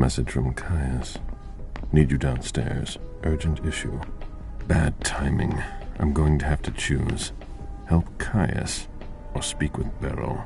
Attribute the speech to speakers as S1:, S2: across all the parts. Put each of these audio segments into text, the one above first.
S1: Message from Caius. Need you downstairs. Urgent issue. Bad timing. I'm going to have to choose. Help Caius or speak with Beryl.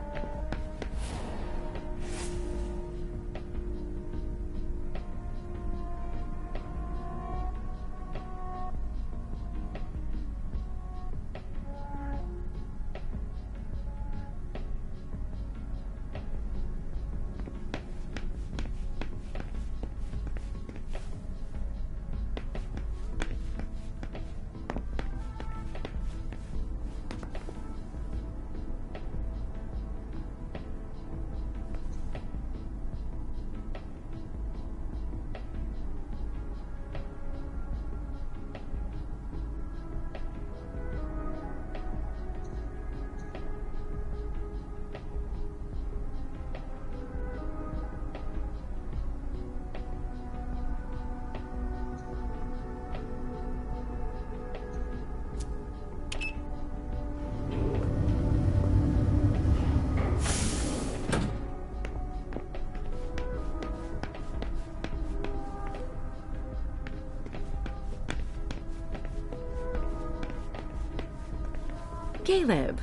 S2: Caleb,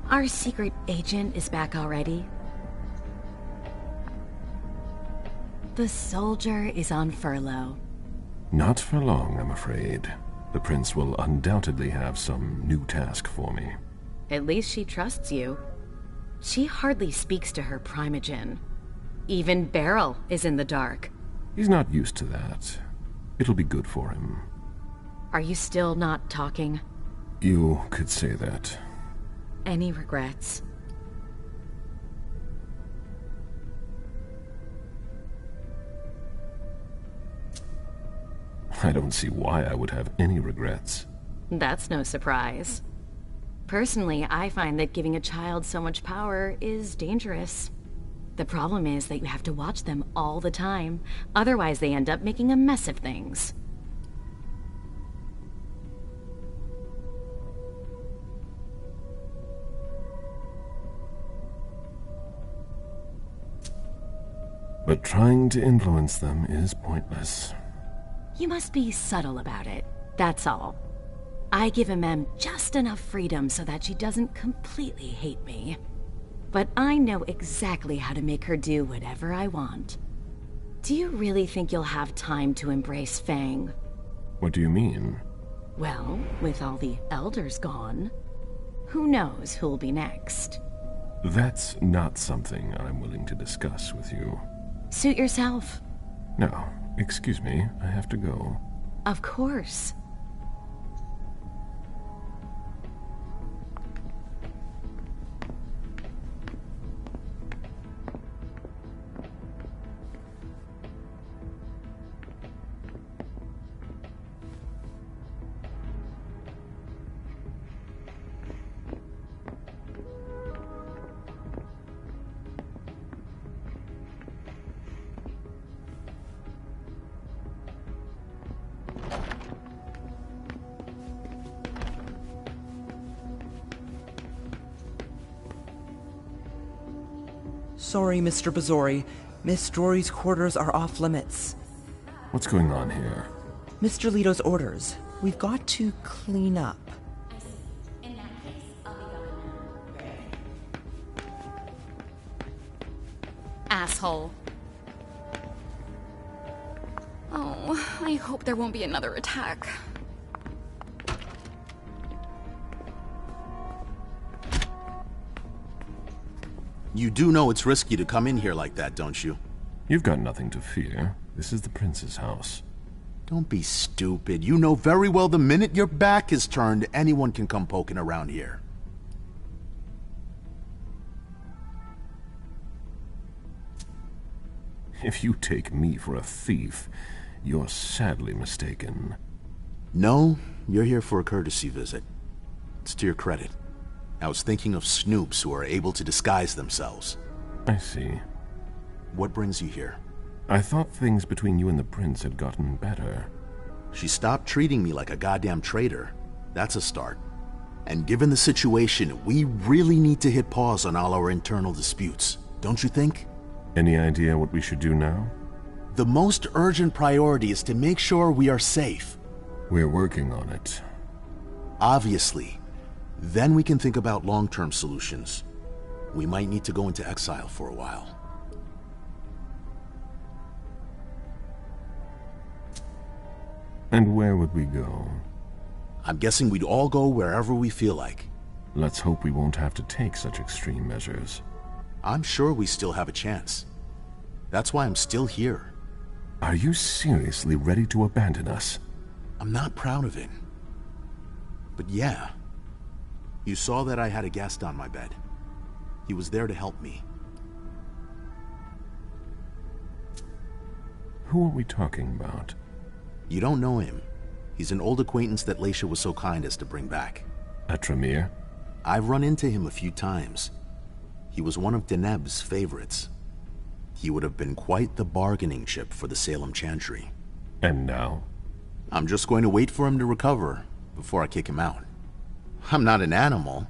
S2: our secret agent is back already. The soldier is on furlough.
S1: Not for long, I'm afraid. The prince will undoubtedly have some new task for me.
S2: At least she trusts you. She hardly speaks to her primogen. Even Beryl is in the dark.
S1: He's not used to that. It'll be good for him.
S2: Are you still not talking?
S1: You could say that.
S2: Any regrets?
S1: I don't see why I would have any regrets.
S2: That's no surprise. Personally, I find that giving a child so much power is dangerous. The problem is that you have to watch them all the time. Otherwise, they end up making a mess of things.
S1: But trying to influence them is pointless.
S2: You must be subtle about it, that's all. I give Mem just enough freedom so that she doesn't completely hate me. But I know exactly how to make her do whatever I want. Do you really think you'll have time to embrace Fang?
S1: What do you mean?
S2: Well, with all the elders gone, who knows who'll be next?
S1: That's not something I'm willing to discuss with you.
S2: Suit yourself.
S1: No, excuse me, I have to go.
S2: Of course.
S3: Sorry, Mr. Bazori. Miss Drory's quarters are off limits.
S1: What's going on here?
S3: Mr. Leto's orders. We've got to clean up.
S2: In that case, I'll be going now. Asshole.
S4: Oh, I hope there won't be another attack.
S5: You do know it's risky to come in here like that, don't you?
S1: You've got nothing to fear. This is the prince's house.
S5: Don't be stupid. You know very well the minute your back is turned, anyone can come poking around here.
S1: If you take me for a thief, you're sadly mistaken.
S5: No, you're here for a courtesy visit. It's to your credit. I was thinking of snoops who are able to disguise themselves.
S1: I see.
S5: What brings you here?
S1: I thought things between you and the prince had gotten better.
S5: She stopped treating me like a goddamn traitor. That's a start. And given the situation, we really need to hit pause on all our internal disputes. Don't you think?
S1: Any idea what we should do now?
S5: The most urgent priority is to make sure we are safe.
S1: We're working on it.
S5: Obviously. Then we can think about long-term solutions. We might need to go into exile for a while.
S1: And where would we go?
S5: I'm guessing we'd all go wherever we feel like.
S1: Let's hope we won't have to take such extreme measures.
S5: I'm sure we still have a chance. That's why I'm still here.
S1: Are you seriously ready to abandon us?
S5: I'm not proud of it. But yeah. You saw that I had a guest on my bed. He was there to help me.
S1: Who are we talking about?
S5: You don't know him. He's an old acquaintance that Leisha was so kind as to bring back.
S1: Atramir?
S5: I've run into him a few times. He was one of Deneb's favorites. He would have been quite the bargaining chip for the Salem Chantry.
S1: And now?
S5: I'm just going to wait for him to recover before I kick him out. I'm not an animal.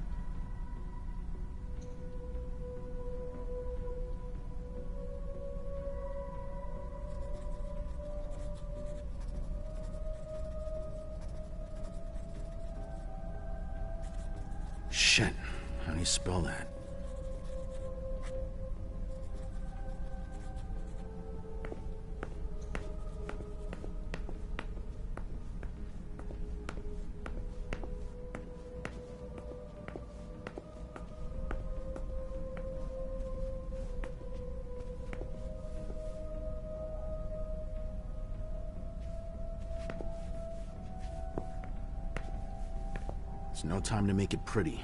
S5: Shit, how do you spell that? It's no time to make it pretty.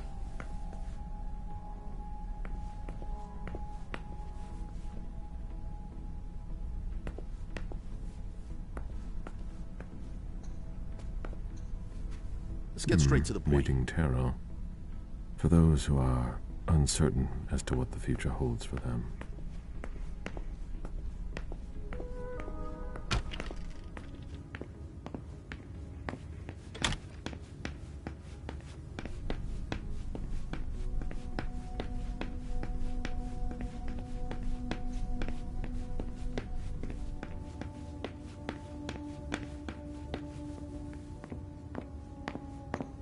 S5: Let's get straight to the point.
S1: Meeting tarot. For those who are uncertain as to what the future holds for them.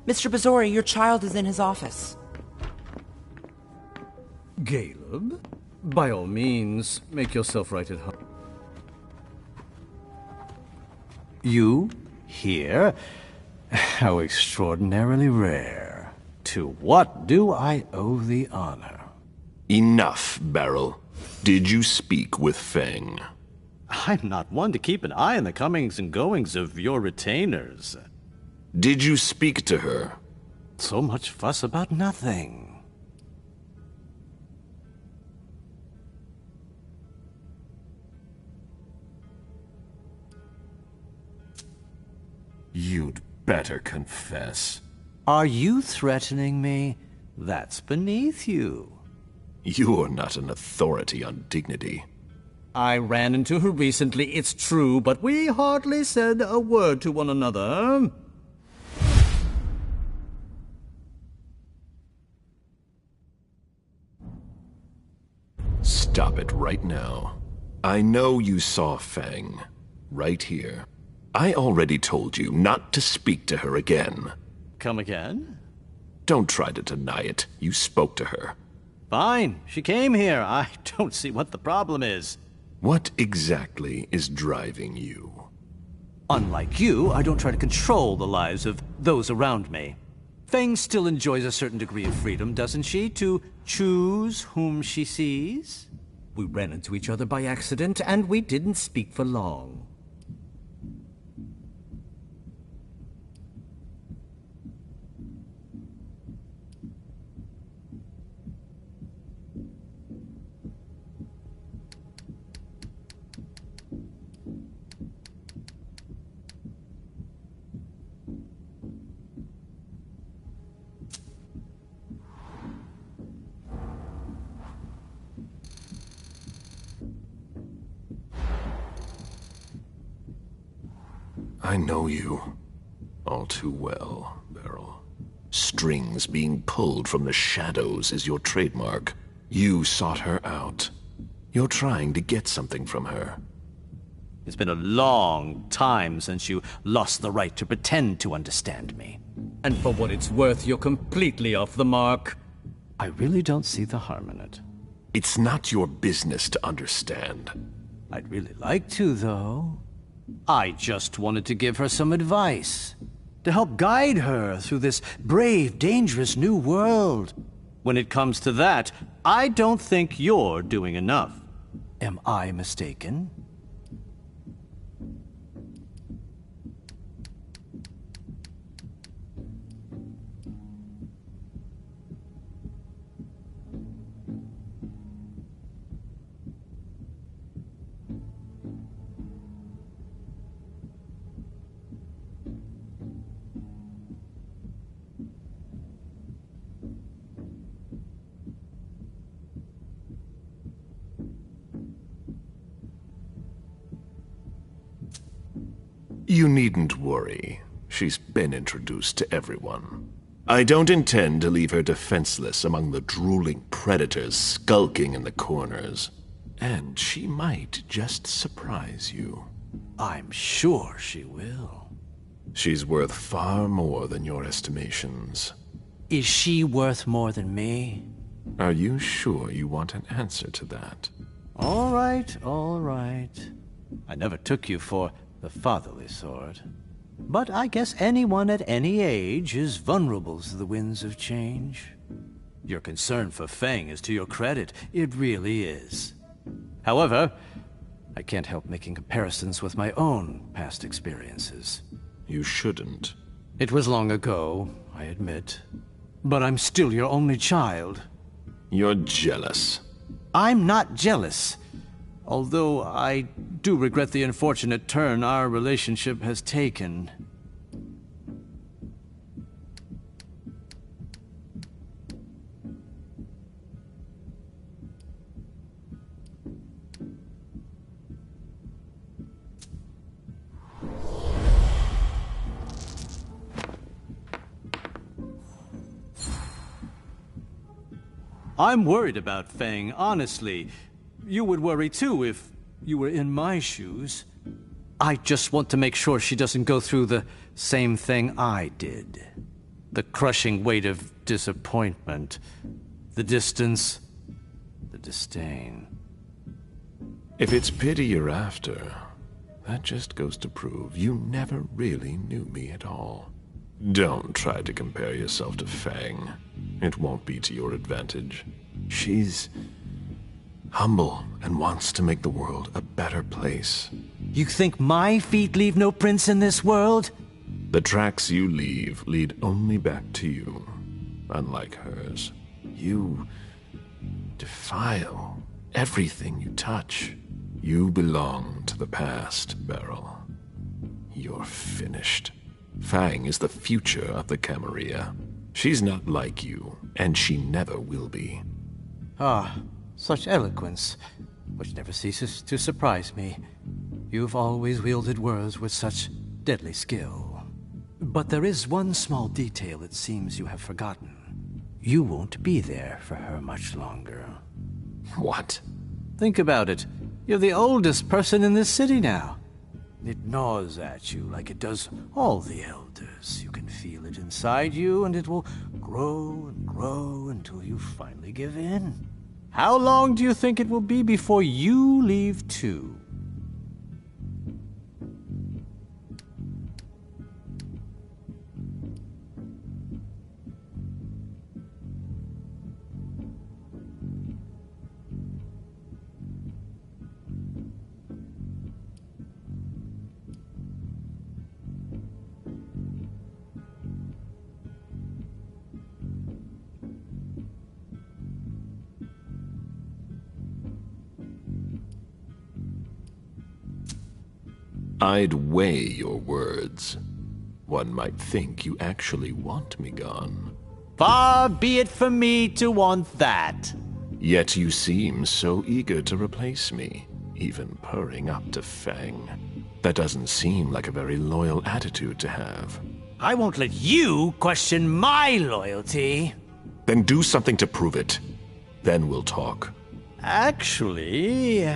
S3: Mr. Bazori, your child is in his office.
S6: Caleb, by all means, make yourself right at home. You? Here? How extraordinarily rare. To what do I owe the honor?
S7: Enough, Beryl. Did you speak with Feng?
S8: I'm not one to keep an eye on the comings and goings of your retainers.
S7: Did you speak to her?
S8: So much fuss about nothing.
S1: You'd better confess.
S6: Are you threatening me? That's beneath you.
S7: You're not an authority on dignity.
S6: I ran into her recently, it's true, but we hardly said a word to one another.
S7: Stop it right now. I know you saw Feng. Right here. I already told you not to speak to her again.
S8: Come again?
S7: Don't try to deny it. You spoke to her.
S8: Fine. She came here. I don't see what the problem is.
S7: What exactly is driving you?
S6: Unlike you, I don't try to control the lives of those around me. Feng still enjoys a certain degree of freedom, doesn't she, to choose whom she sees? We ran into each other by accident, and we didn't speak for long.
S7: I know you all too well, Beryl. Strings being pulled from the shadows is your trademark. You sought her out. You're trying to get something from her.
S6: It's been a long time since you lost the right to pretend to understand me. And for what it's worth, you're completely off the mark. I really don't see the harm in it.
S7: It's not your business to understand.
S6: I'd really like to, though. I just wanted to give her some advice, to help guide her through this brave, dangerous new world. When it comes to that, I don't think you're doing enough. Am I mistaken?
S7: You needn't worry. She's been introduced to everyone. I don't intend to leave her defenseless among the drooling predators skulking in the corners. And she might just surprise you.
S6: I'm sure she will.
S7: She's worth far more than your estimations.
S6: Is she worth more than me?
S7: Are you sure you want an answer to that?
S6: All right, all right. I never took you for the fatherly sort. But I guess anyone at any age is vulnerable to the winds of change. Your concern for Feng is to your credit. It really is. However, I can't help making comparisons with my own past experiences.
S7: You shouldn't.
S6: It was long ago, I admit. But I'm still your only child.
S7: You're jealous.
S6: I'm not jealous. Although I do regret the unfortunate turn our relationship has taken. I'm worried about Feng, honestly. You would worry too if you were in my shoes. I just want to make sure she doesn't go through the same thing I did. The crushing weight of disappointment, the distance, the disdain.
S7: If it's pity you're after, that just goes to prove you never really knew me at all. Don't try to compare yourself to Feng. It won't be to your advantage. She's humble and wants to make the world a better place.
S6: You think my feet leave no prints in this world?
S7: The tracks you leave lead only back to you. Unlike hers, you defile everything you touch. You belong to the past, Beryl. You're finished. Fang is the future of the Camarilla. She's not like you, and she never will be.
S6: Ah, such eloquence, which never ceases to surprise me. You've always wielded words with such deadly skill. But there is one small detail it seems you have forgotten. You won't be there for her much longer.
S7: What?
S6: Think about it. You're the oldest person in this city now. It gnaws at you like it does all the elders. You can feel it inside you, and it will grow and grow until you finally give in. How long do you think it will be before you leave too?
S7: I'd weigh your words. One might think you actually want me gone.
S6: Far be it from me to want that.
S7: Yet you seem so eager to replace me, even purring up to Fang. That doesn't seem like a very loyal attitude to have.
S6: I won't let you question my loyalty.
S7: Then do something to prove it. Then we'll talk.
S6: Actually,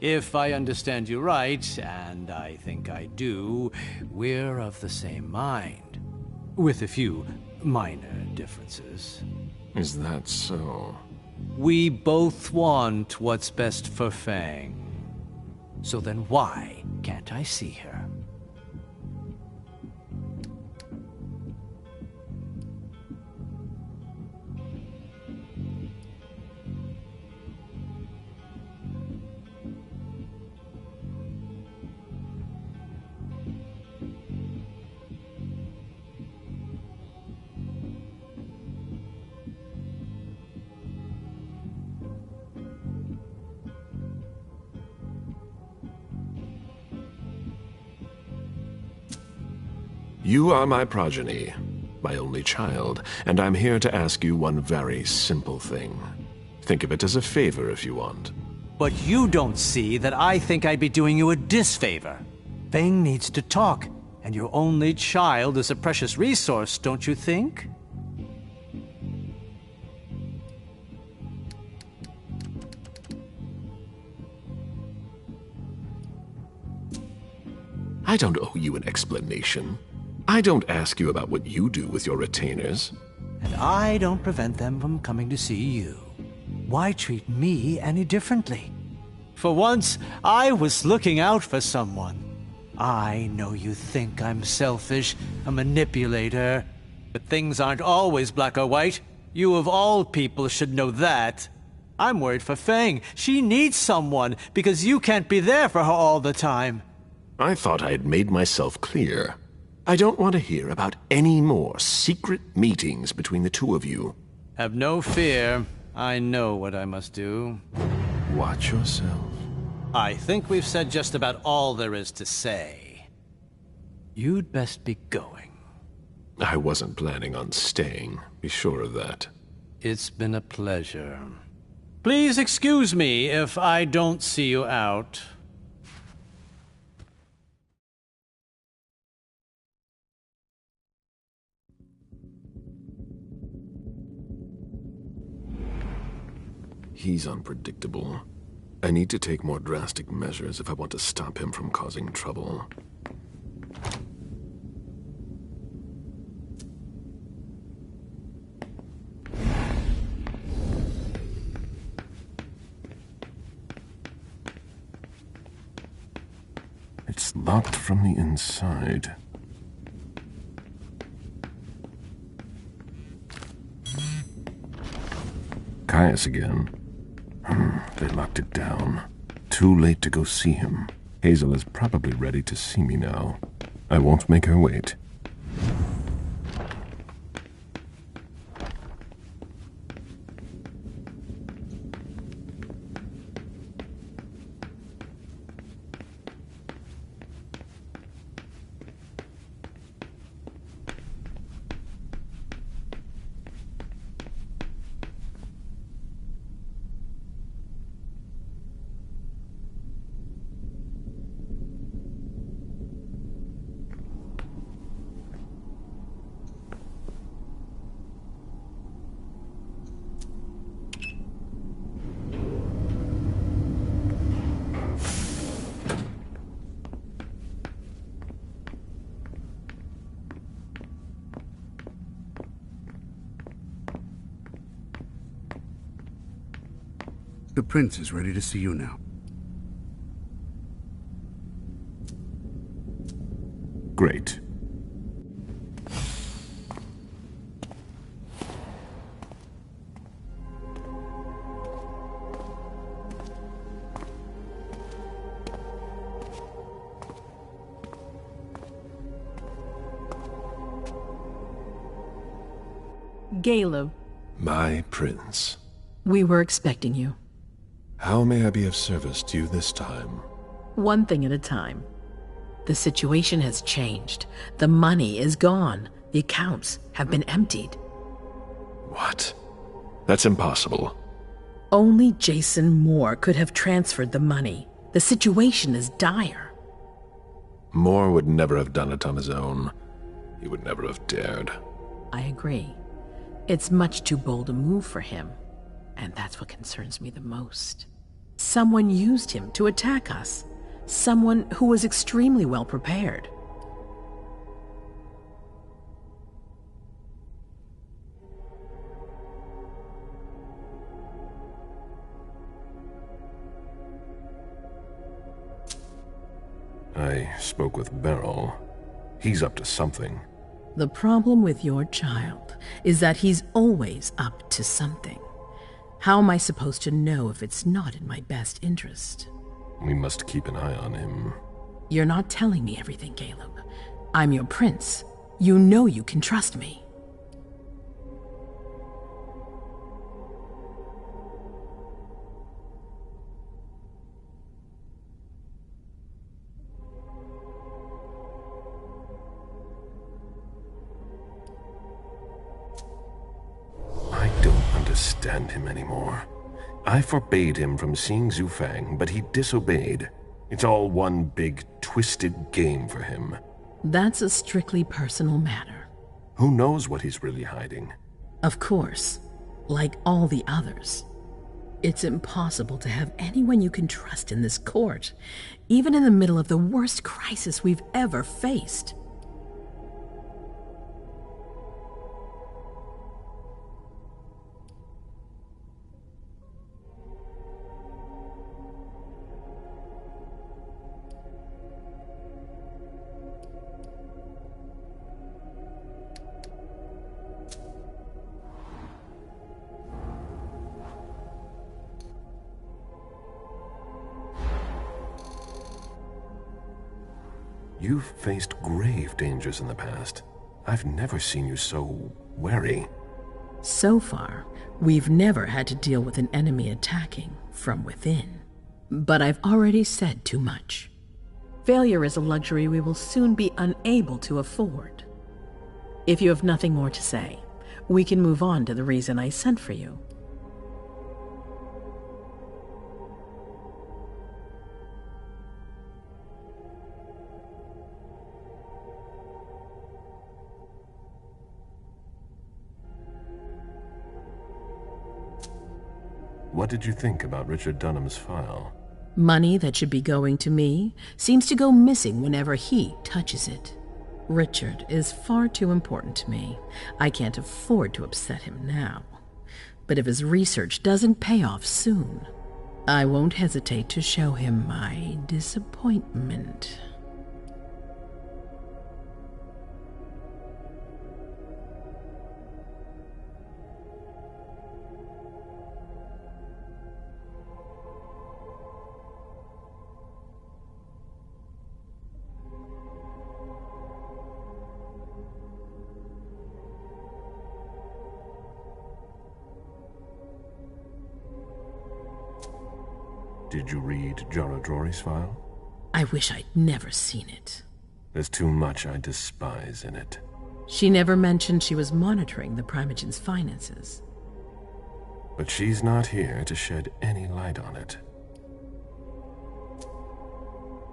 S6: if I understand you right, and I think I do, we're of the same mind. With a few minor differences.
S7: Is that so?
S6: We both want what's best for Fang. So then why can't I see her?
S7: You are my progeny, my only child, and I'm here to ask you one very simple thing. Think of it as a favor if you want.
S6: But you don't see that I think I'd be doing you a disfavor. Fang needs to talk, and your only child is a precious resource, don't you think?
S7: I don't owe you an explanation. I don't ask you about what you do with your retainers.
S6: And I don't prevent them from coming to see you. Why treat me any differently? For once, I was looking out for someone. I know you think I'm selfish, a manipulator, but things aren't always black or white. You of all people should know that. I'm worried for Fang. She needs someone, because you can't be there for her all the time.
S7: I thought I had made myself clear. I don't want to hear about any more secret meetings between the two of you.
S6: Have no fear. I know what I must do.
S1: Watch yourself.
S6: I think we've said just about all there is to say. You'd best be going.
S7: I wasn't planning on staying. Be sure of that.
S6: It's been a pleasure. Please excuse me if I don't see you out.
S1: He's unpredictable. I need to take more drastic measures if I want to stop him from causing trouble. It's locked from the inside. Caius again. They locked it down. Too late to go see him. Hazel is probably ready to see me now. I won't make her wait.
S9: The prince is ready to see you now.
S1: Great.
S10: Galo.
S1: My prince.
S10: We were expecting you.
S1: How may I be of service to you this time?
S10: One thing at a time. The situation has changed. The money is gone. The accounts have been emptied.
S1: What? That's impossible.
S10: Only Jason Moore could have transferred the money. The situation is dire.
S1: Moore would never have done it on his own. He would never have dared.
S10: I agree. It's much too bold a move for him. And that's what concerns me the most. Someone used him to attack us. Someone who was extremely well prepared.
S1: I spoke with Beryl. He's up to something.
S10: The problem with your child is that he's always up to something. How am I supposed to know if it's not in my best interest?
S1: We must keep an eye on him.
S10: You're not telling me everything, Caleb. I'm your prince. You know you can trust me.
S1: I don't understand him anymore. I forbade him from seeing Zhu Fang, but he disobeyed. It's all one big, twisted game for him.
S10: That's a strictly personal matter.
S1: Who knows what he's really hiding?
S10: Of course, like all the others. It's impossible to have anyone you can trust in this court, even in the middle of the worst crisis we've ever faced.
S1: You've faced grave dangers in the past. I've never seen you so wary.
S10: So far, we've never had to deal with an enemy attacking from within. But I've already said too much. Failure is a luxury we will soon be unable to afford. If you have nothing more to say, we can move on to the reason I sent for you.
S1: What did you think about Richard Dunham's file?
S10: Money that should be going to me seems to go missing whenever he touches it. Richard is far too important to me. I can't afford to upset him now. But if his research doesn't pay off soon, I won't hesitate to show him my disappointment.
S1: Did you read Jaradrori's file?
S10: I wish I'd never seen it.
S1: There's too much I despise in it.
S10: She never mentioned she was monitoring the Primogen's finances.
S1: But she's not here to shed any light on it.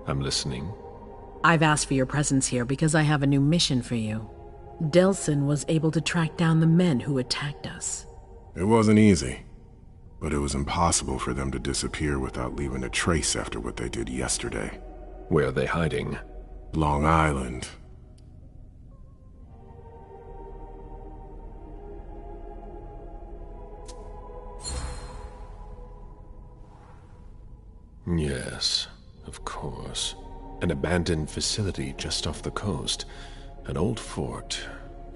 S7: I'm listening.
S10: I've asked for your presence here because I have a new mission for you. Delsin was able to track down the men who attacked us.
S11: It wasn't easy, but it was impossible for them to disappear without leaving a trace after what they did yesterday.
S7: Where are they hiding?
S11: Long Island.
S7: Yes, of course. An abandoned facility just off the coast. An old fort.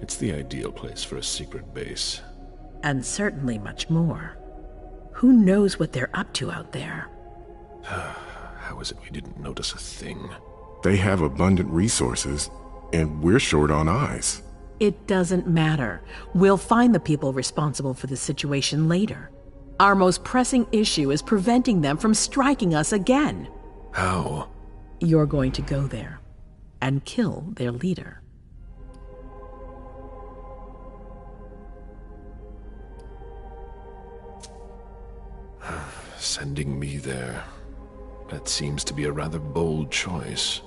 S7: It's the ideal place for a secret base.
S10: And certainly much more. Who knows what they're up to out there?
S7: How is it we didn't notice a thing?
S11: They have abundant resources, and we're short on eyes.
S10: It doesn't matter. We'll find the people responsible for the situation later. Our most pressing issue is preventing them from striking us again.
S7: How?
S10: You're going to go there and kill their leader.
S7: Sending me there. That seems to be a rather bold choice.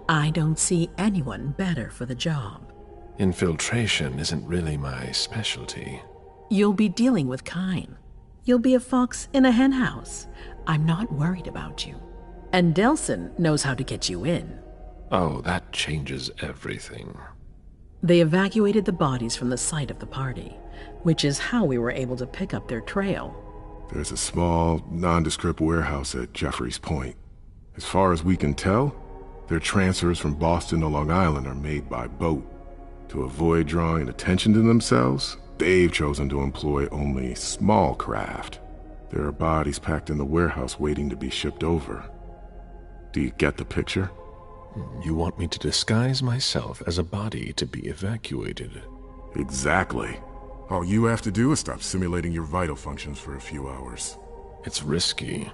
S10: I don't see anyone better for the job.
S7: Infiltration isn't really my specialty.
S10: You'll be dealing with Kine. You'll be a fox in a henhouse. I'm not worried about you. And Delson knows how to get you in.
S7: Oh, that changes everything.
S10: They evacuated the bodies from the site of the party, which is how we were able to pick up their trail.
S11: There's a small, nondescript warehouse at Jeffrey's Point. As far as we can tell, their transfers from Boston to Long Island are made by boat. To avoid drawing attention to themselves, they've chosen to employ only small craft. There are bodies packed in the warehouse waiting to be shipped over. Do you get the picture?
S7: You want me to disguise myself as a body to be evacuated?
S11: Exactly. All you have to do is stop simulating your vital functions for a few hours.
S7: It's risky.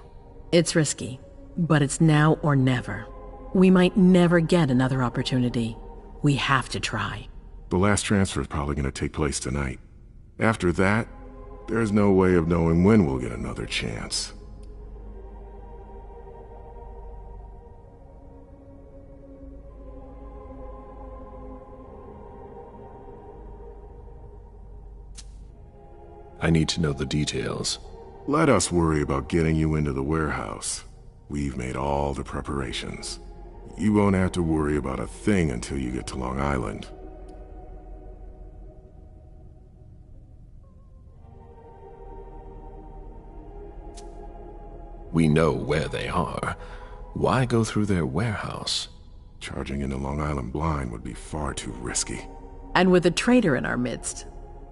S10: It's risky, but it's now or never. We might never get another opportunity. We have to try.
S11: The last transfer is probably going to take place tonight. After that, there's no way of knowing when we'll get another chance.
S7: I need to know the details.
S11: Let us worry about getting you into the warehouse. We've made all the preparations. You won't have to worry about a thing until you get to Long Island.
S7: We know where they are. Why go through their warehouse?
S11: Charging into Long Island blind would be far too risky.
S10: And with a traitor in our midst,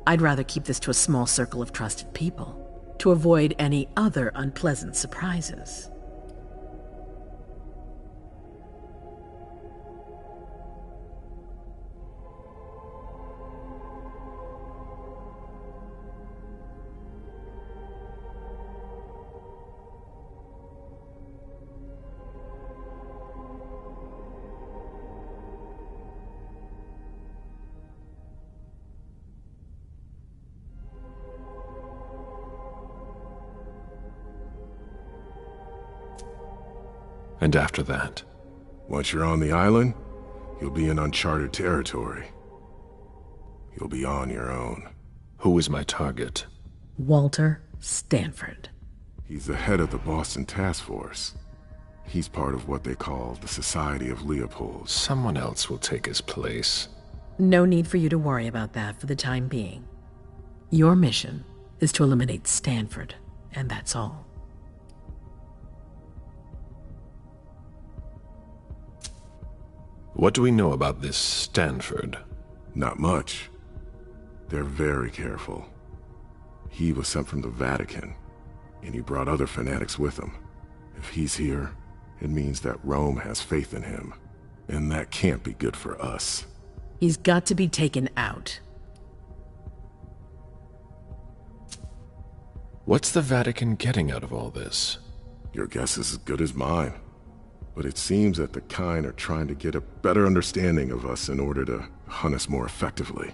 S10: I'd rather keep this to a small circle of trusted people, to avoid any other unpleasant surprises.
S7: And after that?
S11: Once you're on the island, you'll be in uncharted territory. You'll be on your own.
S7: Who is my target?
S10: Walter Stanford.
S11: He's the head of the Boston Task Force. He's part of what they call the Society of Leopold.
S7: Someone else will take his place.
S10: No need for you to worry about that for the time being. Your mission is to eliminate Stanford, and that's all.
S7: What do we know about this Stanford?
S11: Not much. They're very careful. He was sent from the Vatican, and he brought other fanatics with him. If he's here, it means that Rome has faith in him, and that can't be good for us.
S10: He's got to be taken out.
S7: What's the Vatican getting out of all this?
S11: Your guess is as good as mine. But it seems that the kind are trying to get a better understanding of us in order to hunt us more effectively.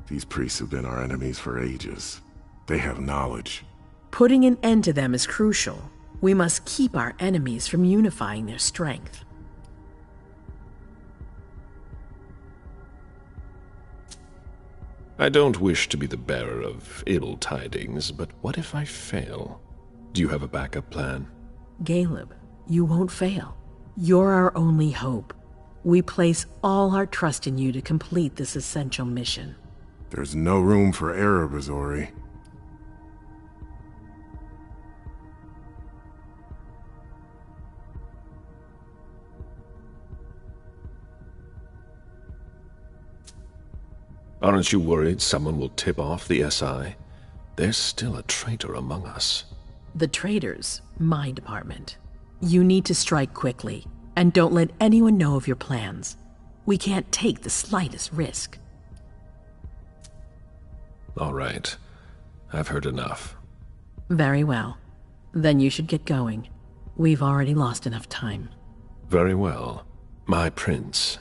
S11: These priests have been our enemies for ages. They have knowledge.
S10: Putting an end to them is crucial. We must keep our enemies from unifying their strength.
S7: I don't wish to be the bearer of ill tidings, but what if I fail? Do you have a backup plan?
S10: Caleb, you won't fail. You're our only hope. We place all our trust in you to complete this essential mission.
S11: There's no room for error, Bazori.
S7: Aren't you worried someone will tip off the SI? There's still a traitor among us.
S10: The traitors, my department. You need to strike quickly, and don't let anyone know of your plans. We can't take the slightest risk.
S7: All right. I've heard enough.
S10: Very well. Then you should get going. We've already lost enough time.
S7: Very well. My prince.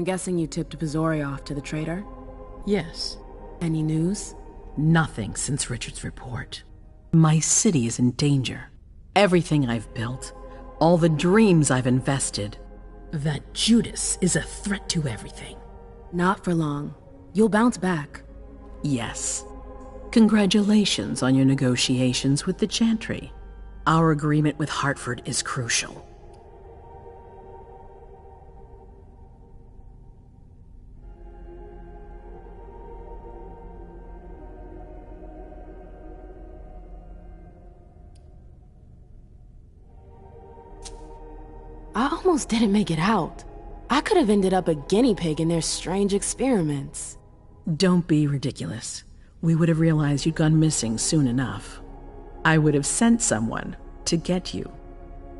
S12: I'm guessing you tipped Pizori off to the traitor?
S10: Yes.
S12: Any news?
S10: Nothing since Richard's report. My city is in danger. Everything I've built, all the dreams I've invested. That Judas is a threat to everything.
S12: Not for long. You'll bounce back.
S10: Yes. Congratulations on your negotiations with the Chantry. Our agreement with Hartford is crucial.
S12: I almost didn't make it out. I could have ended up a guinea pig in their strange experiments.
S10: Don't be ridiculous. We would have realized you'd gone missing soon enough. I would have sent someone to get you.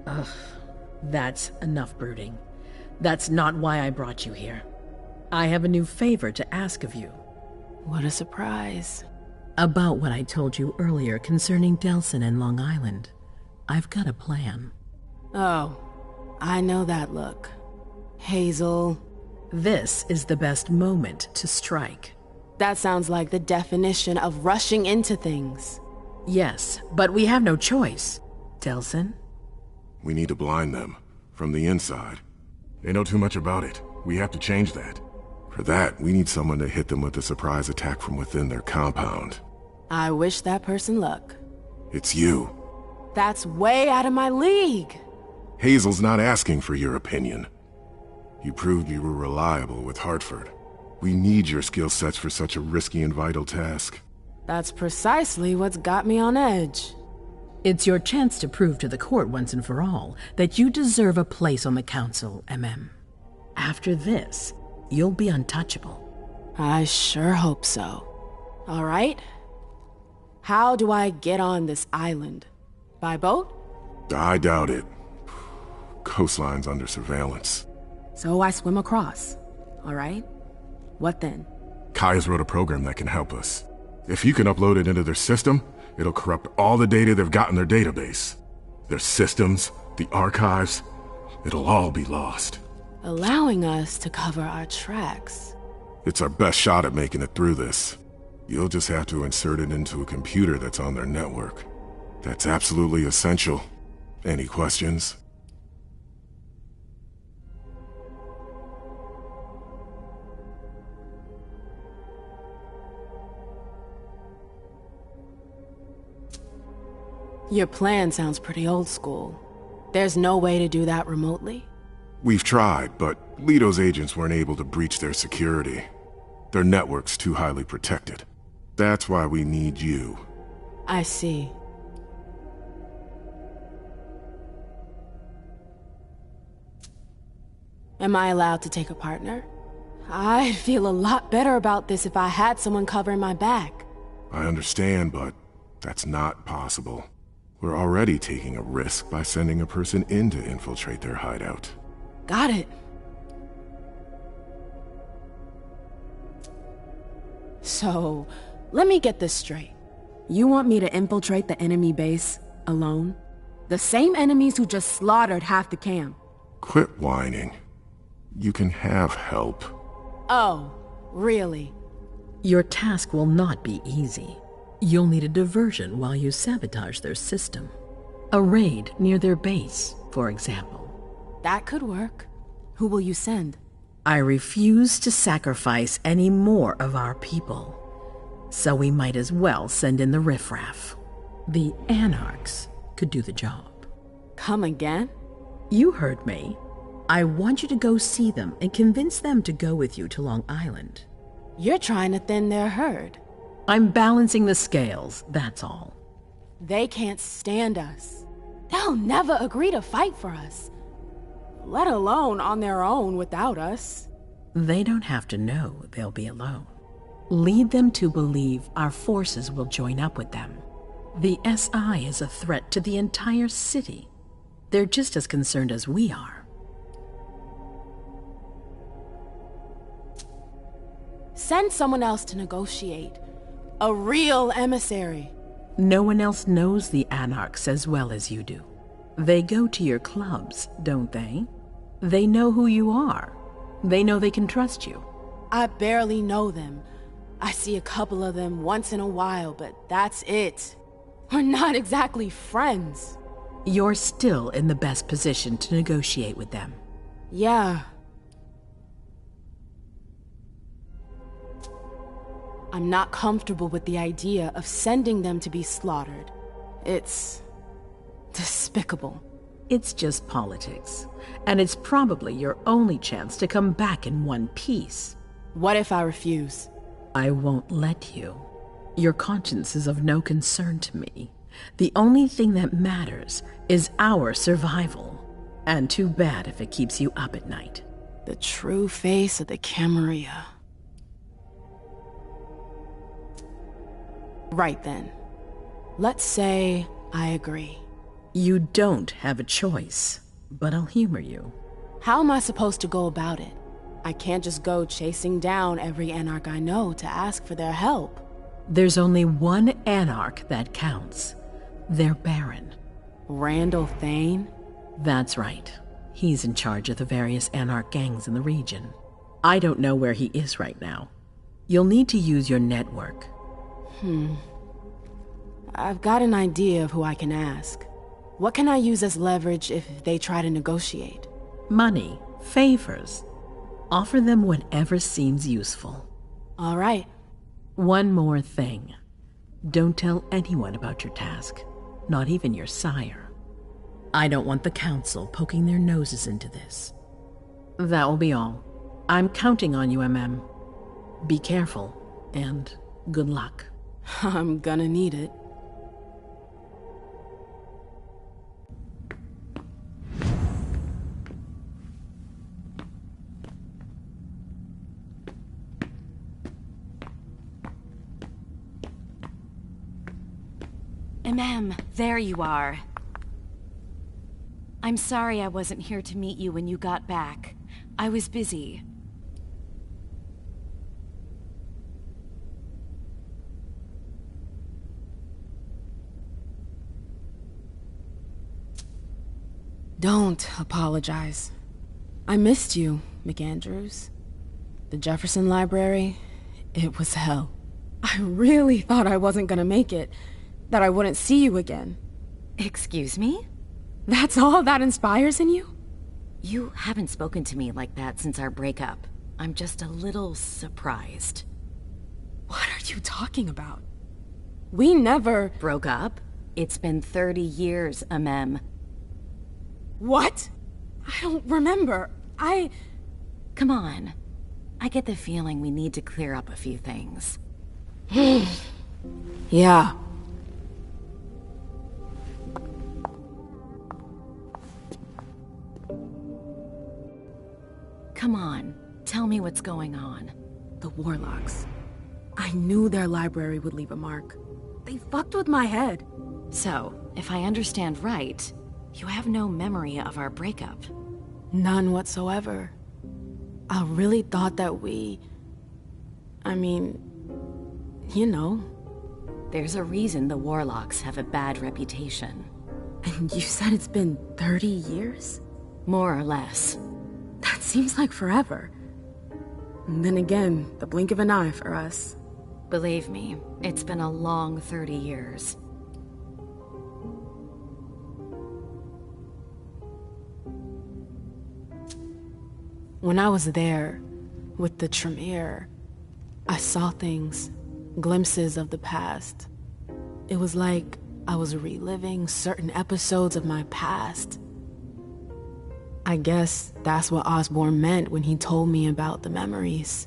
S10: Ugh, that's enough brooding. That's not why I brought you here. I have a new favor to ask of you.
S12: What a surprise.
S10: About what I told you earlier concerning Delsin and Long Island. I've got a plan.
S12: Oh, I know that look. Hazel.
S10: This is the best moment to strike.
S12: That sounds like the definition of rushing into things.
S10: Yes, but we have no choice. Delsin?
S11: We need to blind them, from the inside. They know too much about it. We have to change that. For that, we need someone to hit them with a surprise attack from within their compound.
S12: I wish that person luck.
S11: It's you.
S12: That's way out of my league.
S11: Hazel's not asking for your opinion. You proved you were reliable with Hartford. We need your skill sets for such a risky and vital task.
S12: That's precisely what's got me on edge.
S10: It's your chance to prove to the court once and for all that you deserve a place on the council, MM. After this, you'll be untouchable.
S12: I sure hope so. All right. How do I get on this island? By boat?
S11: I doubt it. Coastline's under surveillance.
S12: So I swim across. All right. What then?
S11: Kaya's wrote a program that can help us. If you can upload it into their system, it'll corrupt all the data they've got in their database. Their systems, the archives, it'll all be lost.
S12: Allowing us to cover our tracks.
S11: It's our best shot at making it through this. You'll just have to insert it into a computer that's on their network. That's absolutely essential. Any questions?
S12: Your plan sounds pretty old school. There's no way to do that remotely?
S11: We've tried, but Leto's agents weren't able to breach their security. Their network's too highly protected. That's why we need you.
S12: I see. Am I allowed to take a partner? I'd feel a lot better about this if I had someone covering my back.
S11: I understand, but that's not possible. We're already taking a risk by sending a person in to infiltrate their hideout.
S12: Got it. So, let me get this straight. You want me to infiltrate the enemy base alone? The same enemies who just slaughtered half the camp.
S11: Quit whining. You can have help.
S12: Oh, really?
S10: Your task will not be easy. You'll need a diversion while you sabotage their system. A raid near their base, for example.
S12: That could work. Who will you send?
S10: I refuse to sacrifice any more of our people. So we might as well send in the riffraff. The Anarchs could do the job.
S12: Come again?
S10: You heard me. I want you to go see them and convince them to go with you to Long Island.
S12: You're trying to thin their herd.
S10: I'm balancing the scales, that's all.
S12: They can't stand us. They'll never agree to fight for us. Let alone on their own without us.
S10: They don't have to know they'll be alone. Lead them to believe our forces will join up with them. The SI is a threat to the entire city. They're just as concerned as we are.
S12: Send someone else to negotiate. A real emissary.
S10: No one else knows the Anarchs as well as you do. They go to your clubs, don't they? They know who you are. They know they can trust you.
S12: I barely know them. I see a couple of them once in a while, but that's it. We're not exactly friends.
S10: You're still in the best position to negotiate with them.
S12: Yeah. I'm not comfortable with the idea of sending them to be slaughtered. It's despicable.
S10: It's just politics, and it's probably your only chance to come back in one piece.
S12: What if I refuse?
S10: I won't let you. Your conscience is of no concern to me. The only thing that matters is our survival. And too bad if it keeps you up at night.
S12: The true face of the Camarilla. Right then. Let's say I agree.
S10: You don't have a choice, but I'll humor you.
S12: How am I supposed to go about it? I can't just go chasing down every Anarch I know to ask for their help.
S10: There's only one Anarch that counts. Their Baron.
S12: Randall Thane?
S10: That's right. He's in charge of the various Anarch gangs in the region. I don't know where he is right now. You'll need to use your network.
S12: I've got an idea of who I can ask. What can I use as leverage if they try to negotiate?
S10: Money, favors. Offer them whatever seems useful.
S12: All right.
S10: One more thing. Don't tell anyone about your task, not even your sire. I don't want the Council poking their noses into this. That will be all. I'm counting on you, MM. Be careful, and good luck.
S12: I'm gonna need it.
S2: There you are. I'm sorry I wasn't here to meet you when you got back. I was busy.
S12: Don't apologize. I missed you, McAndrews. The Jefferson Library, it was hell. I really thought I wasn't gonna make it, that I wouldn't see you again.
S2: Excuse me?
S12: That's all that inspires in you?
S2: You haven't spoken to me like that since our breakup. I'm just a little surprised.
S12: What are you talking about? We never...
S2: Broke up? It's been 30 years, Amem.
S12: What? I don't remember.
S2: Come on. I get the feeling we need to clear up a few things.
S12: Yeah.
S2: Come on, tell me what's going on.
S12: The Warlocks. I knew their library would leave a mark. They fucked with my head.
S2: So, if I understand right, you have no memory of our breakup.
S12: None whatsoever. I really thought that I mean, you know.
S2: There's a reason the Warlocks have a bad reputation.
S12: And you said it's been 30 years?
S2: More or less.
S12: That seems like forever. And then again, the blink of an eye for us.
S2: Believe me, it's been a long 30 years.
S12: When I was there, with the Tremere, I saw things, glimpses of the past. It was like I was reliving certain episodes of my past. I guess that's what Osborn meant when he told me about the memories.